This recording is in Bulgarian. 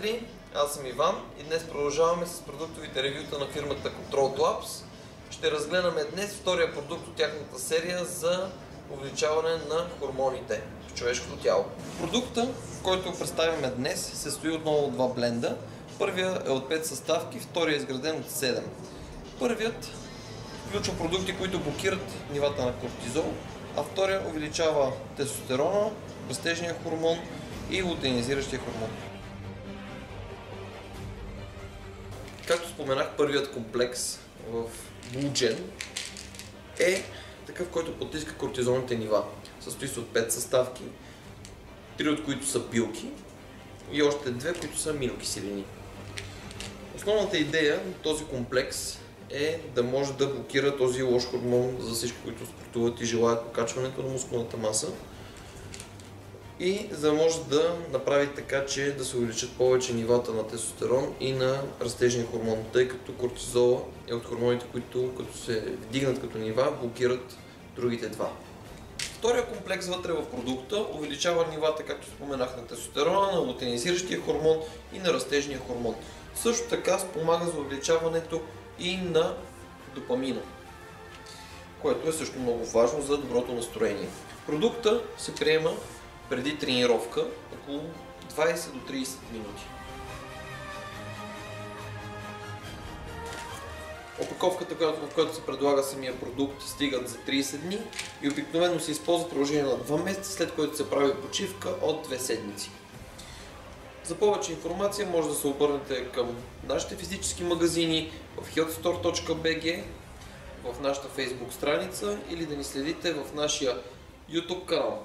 приятели, аз съм Иван и днес продължаваме с продуктовите ревюта на фирмата Control Labs. Ще разгледаме днес втория продукт от тяхната серия за увеличаване на хормоните в човешкото тяло. Продукта, който представяме днес, се състои отново от два бленда. Първият е от 5 съставки, вторият е изграден от 7. Първият включва продукти, които блокират нивата на кортизол, а вторият увеличава тестостерона, растежния хормон и лутеинизиращия хормон. Както споменах, първият комплекс в BlueGen е такъв, който потиска кортизолните нива. Състои се от 5 съставки, 3 от които са билки и още 2, които са аминокиселини. Основната идея на този комплекс е да може да блокира този лош хормон за всички, които спортуват и желаят покачването на мускулната маса, и за да може да направи така, че да се увеличат повече нивата на тестостерон и на растежния хормон, тъй като кортизола е от хормоните, които като се вдигнат като нива, блокират другите два. Втория комплекс вътре в продукта увеличава нивата, както споменах, на тестостерона, на лутеинизиращия хормон и на растежния хормон. Също така спомага за увеличаването и на допамина, което е също много важно за доброто настроение. Продукта се приема преди тренировка около 20 до 30 минути. Опаковката, в която се предлага самия продукт, стигат за 30 дни и обикновено се използва в продължение на 2 месеца, след което се прави почивка от 2 седмици. За повече информация може да се обърнете към нашите физически магазини в healthstore.bg, в нашата Facebook страница или да ни следите в нашия YouTube канал.